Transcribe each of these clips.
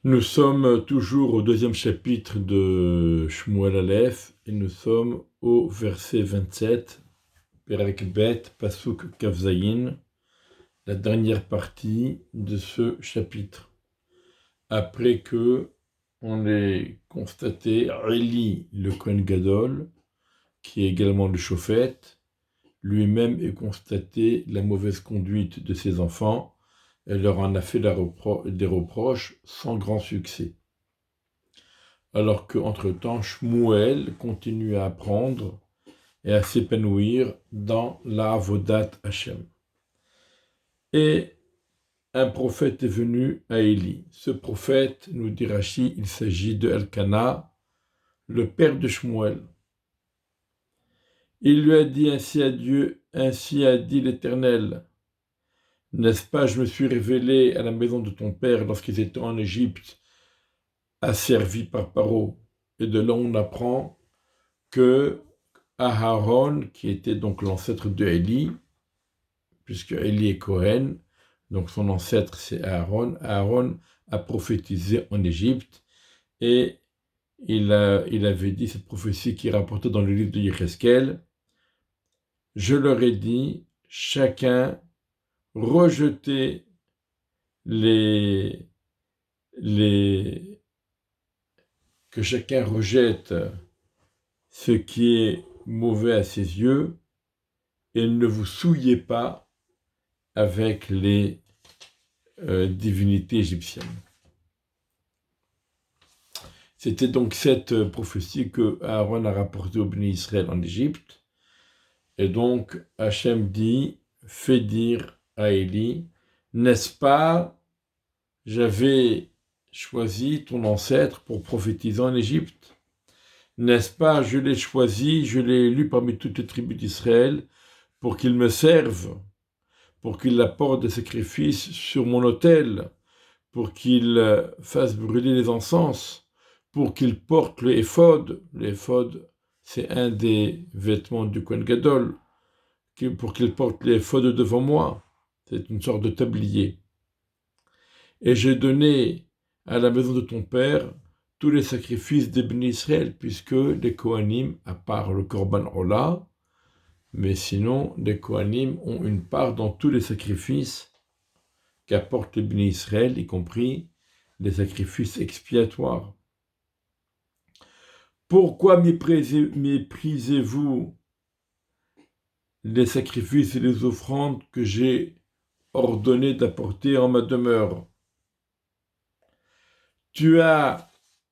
Nous sommes toujours au deuxième chapitre de Shmuel Aleph et nous sommes au verset 27, Perek Bet, Pasuk Kaf Zayin, la dernière partie de ce chapitre. Après que on ait constaté Eli, le Kohen Gadol, qui est également le Shofet, lui-même ait constaté la mauvaise conduite de ses enfants et leur en a fait des reproches sans grand succès. Alors qu'entre-temps, Shmuel continue à apprendre et à s'épanouir dans la Avodat Hashem. Et un prophète est venu à Élie. Ce prophète, nous dit Rashi, il s'agit de Elkana, le père de Shmuel. Il lui a dit ainsi à Dieu, ainsi a dit l'Éternel. N'est-ce pas, je me suis révélé à la maison de ton père lorsqu'ils étaient en Égypte, asservis par Paro. Et de là on apprend que Aharon, qui était donc l'ancêtre de Élie, puisque Élie est Cohen, donc son ancêtre c'est Aaron. Aaron a prophétisé en Égypte et il avait dit cette prophétie qui est rapportée dans le livre de Yecheskel. Je leur ai dit, chacun rejetez que chacun rejette ce qui est mauvais à ses yeux et ne vous souillez pas avec les divinités égyptiennes. C'était donc cette prophétie que Aaron a rapportée au béni Israël en Égypte. Et donc Hachem dit, fais dire à Élie, n'est-ce pas, j'avais choisi ton ancêtre pour prophétiser en Égypte. N'est-ce pas, je l'ai choisi, je l'ai élu parmi toutes les tribus d'Israël pour qu'il me serve, pour qu'il apporte des sacrifices sur mon autel, pour qu'il fasse brûler les encens, pour qu'il porte le éphod. Le éphod, c'est un des vêtements du Kohen Gadol, pour qu'il porte le éphod devant moi. C'est une sorte de tablier. Et j'ai donné à la maison de ton père tous les sacrifices des bénis Israël, puisque les Kohanim, à part le Korban Ola, mais sinon, les Kohanim ont une part dans tous les sacrifices qu'apportent les bénis Israël, y compris les sacrifices expiatoires. Pourquoi méprisez-vous les sacrifices et les offrandes que j'ai ordonné d'apporter en ma demeure? Tu as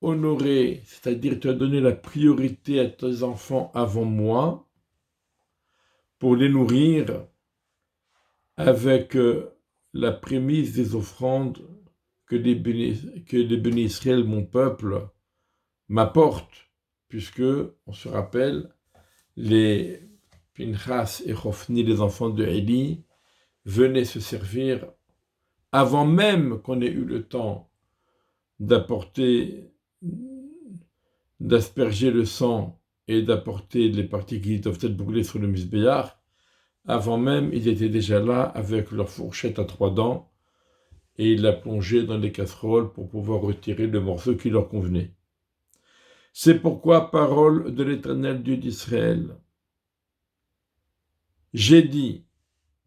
honoré, c'est-à-dire tu as donné la priorité à tes enfants avant moi pour les nourrir avec la prémisse des offrandes que les bénis Israël, mon peuple, m'apportent, puisque, on se rappelle, les Pinchas et Hophni, les enfants de Élie, venaient se servir avant même qu'on ait eu le temps d'asperger le sang et d'apporter les parties qui doivent être brûlées sur le misbéach. Avant même, ils étaient déjà là avec leur fourchette à 3 dents et ils la plongeaient dans les casseroles pour pouvoir retirer le morceau qui leur convenait. C'est pourquoi, parole de l'Éternel Dieu d'Israël, j'ai dit,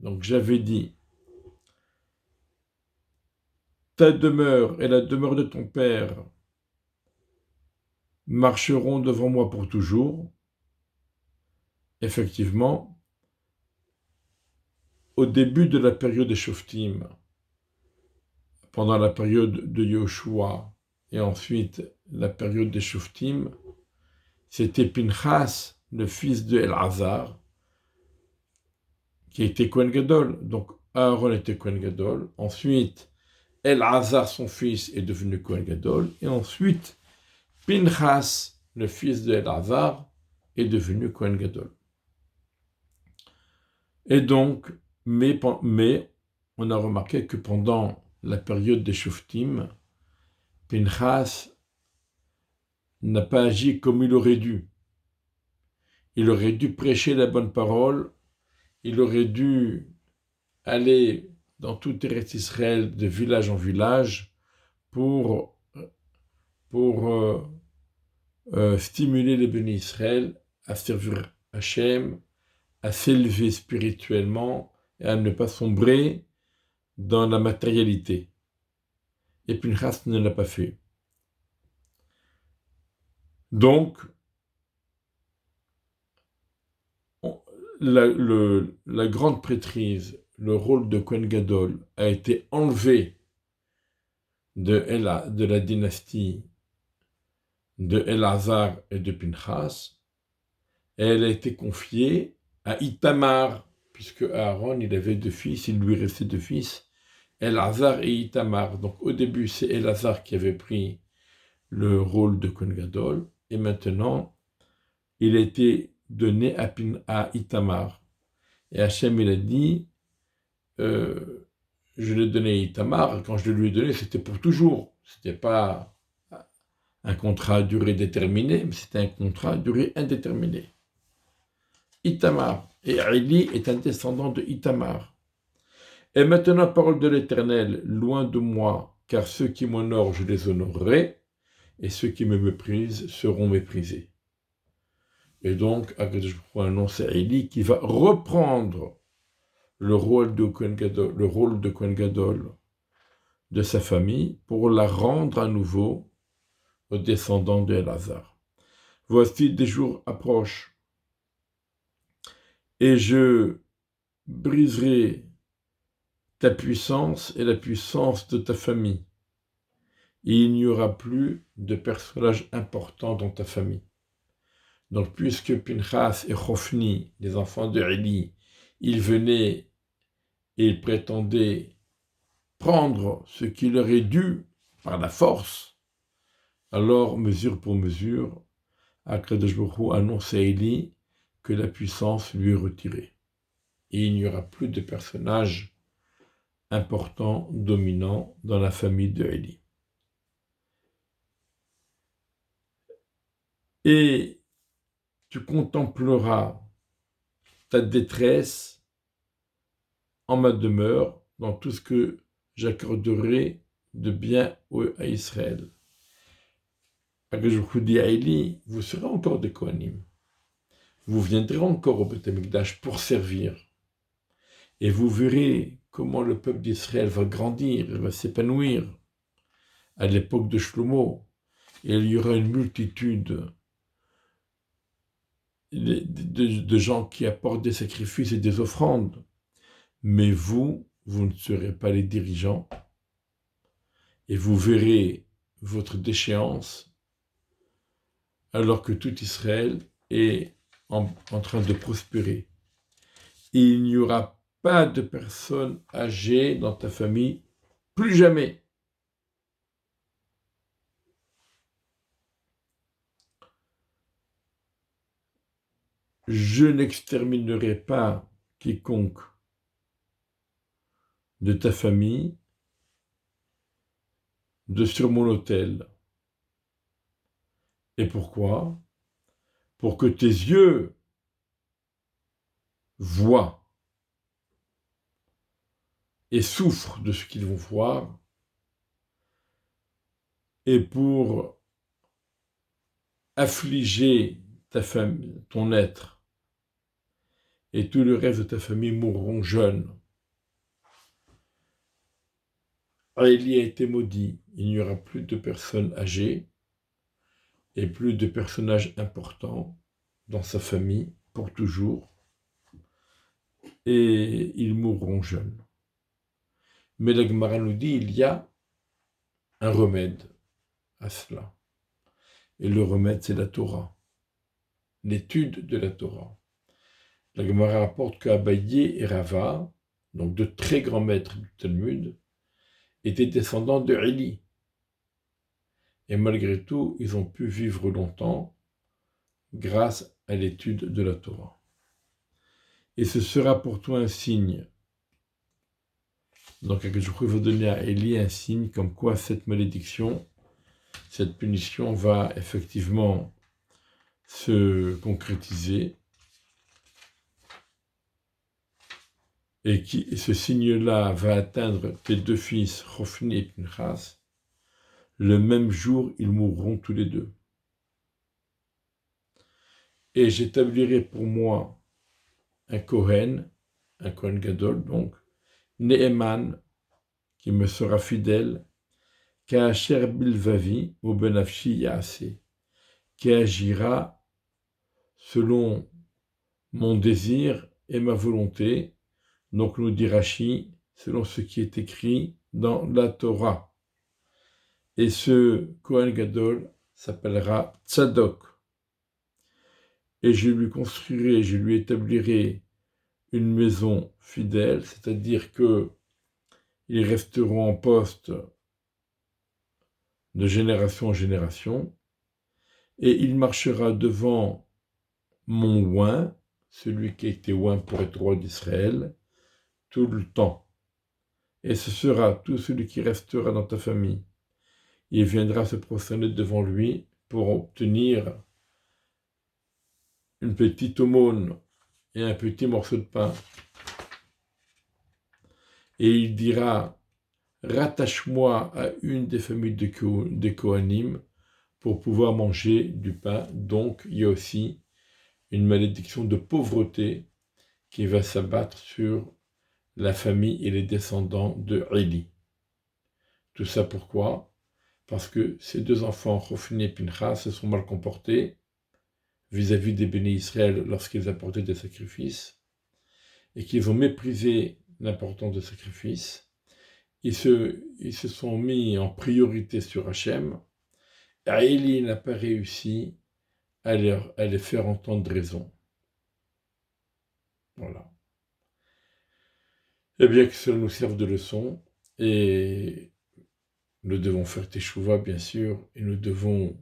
donc j'avais dit, ta demeure et la demeure de ton père marcheront devant moi pour toujours. Effectivement, au début de la période des Shoftim, pendant la période de Yoshua et ensuite la période des Shoftim, c'était Pinchas, le fils de Elazar, qui était Kohen Gadol. Donc Aaron était Kohen Gadol. Ensuite, Elazar, son fils, est devenu Kohen Gadol. Et ensuite, Pinchas, le fils de Elazar, est devenu Kohen Gadol. Et donc, mais on a remarqué que pendant la période des Shoftim, Pinchas n'a pas agi comme il aurait dû. Il aurait dû prêcher la bonne parole, il aurait dû aller dans tout Eretz Israël de village en village pour pour stimuler les bénis Israël à servir Hachem, à s'élever spirituellement et à ne pas sombrer dans la matérialité. Et Pinchas ne l'a pas fait. Donc, la grande prêtrise, le rôle de Kohen Gadol a été enlevé de la dynastie de Elazar et de Pinchas, et elle a été confiée à Itamar, puisque Aaron, il avait 2 fils, il lui restait 2 fils, Elazar et Itamar. Donc au début, c'est Elazar qui avait pris le rôle de Kohen Gadol, et maintenant, il a été donné à Itamar. Et Hachem, il a dit, je l'ai donné à Itamar, quand je le lui ai donné, c'était pour toujours. C'était pas un contrat à durée déterminée, mais c'était un contrat à durée indéterminée. Itamar. Et Eli est un descendant de Itamar. Et maintenant, parole de l'Éternel, loin de moi, car ceux qui m'honorent, je les honorerai, et ceux qui me méprisent seront méprisés. Et donc, je annonce à Eli qui va reprendre le rôle de Kohen Gadol de sa famille pour la rendre à nouveau aux descendants de Elazar. Voici des jours approchent, et je briserai ta puissance et la puissance de ta famille. Et il n'y aura plus de personnages importants dans ta famille. Donc, puisque Pinchas et Hophni, les enfants de Eli, ils venaient et ils prétendaient prendre ce qui leur est dû par la force, alors, mesure pour mesure, Akadosh Baruch Hu annonce à Eli que la puissance lui est retirée. Et il n'y aura plus de personnages importants, dominants dans la famille de Eli. Et tu contempleras ta détresse en ma demeure dans tout ce que j'accorderai de bien à Israël. Je vous dis à Eli, vous serez encore des Kohanim. Vous viendrez encore au Beth Amikdash pour servir. Et vous verrez comment le peuple d'Israël va grandir, va s'épanouir. À l'époque de Shlomo, et il y aura une multitude de gens qui apportent des sacrifices et des offrandes. Mais vous ne serez pas les dirigeants. Et vous verrez votre déchéance alors que tout Israël est en train de prospérer. Et il n'y aura pas de personnes âgées dans ta famille, plus jamais. Je n'exterminerai pas quiconque de ta famille de sur mon autel. Et pourquoi? Pour que tes yeux voient et souffrent de ce qu'ils vont voir, et pour affliger ta famille, ton être, et tout le reste de ta famille mourront jeunes. Eli a été maudit, il n'y aura plus de personnes âgées et plus de personnages importants dans sa famille pour toujours, et ils mourront jeunes. Mais la Gemara nous dit il y a un remède à cela. Et le remède, c'est la Torah, l'étude de la Torah. La Gemara rapporte qu'Abaye et Rava, donc de très grands maîtres du Talmud, étaient descendants de Eli. Et malgré tout, ils ont pu vivre longtemps grâce à l'étude de la Torah. Et ce sera pour toi un signe. Donc, je crois qu'il faut donner à Eli un signe comme quoi cette malédiction, cette punition va effectivement se concrétiser. Et ce signe-là va atteindre tes 2 fils, Hophni et Pinchas, le même jour ils mourront tous les deux. Et j'établirai pour moi un Kohen Gadol, donc, Ne'eman, qui me sera fidèle, Ka'asher bilvavi ou benafshi yaase, qui agira selon mon désir et ma volonté, donc nous dit Rashi, selon ce qui est écrit dans la Torah. Et ce Kohen Gadol s'appellera Tzadok. Et je lui construirai, je lui établirai une maison fidèle, c'est-à-dire que ils resteront en poste de génération en génération, et il marchera devant mon oint, celui qui a été oint pour être roi d'Israël, tout le temps. Et ce sera tout celui qui restera dans ta famille. Il viendra se prosterner devant lui pour obtenir une petite aumône et un petit morceau de pain. Et il dira, rattache-moi à une des familles des Kohanim pour pouvoir manger du pain. Donc, il y a aussi une malédiction de pauvreté qui va s'abattre sur la famille et les descendants de Élie. Tout ça pourquoi? Parce que ces deux enfants, Hophni et Pinchas, se sont mal comportés vis-à-vis des bénis Israël lorsqu'ils apportaient des sacrifices, et qu'ils ont méprisé l'importance des sacrifices. Ils se sont mis en priorité sur Hachem, et Élie n'a pas réussi à les faire entendre raison. Voilà. Eh bien, que cela nous serve de leçon, et nous devons faire teshuva, bien sûr, et nous devons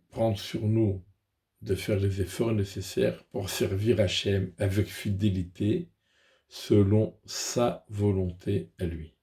prendre sur nous de faire les efforts nécessaires pour servir Hachem avec fidélité, selon sa volonté à lui.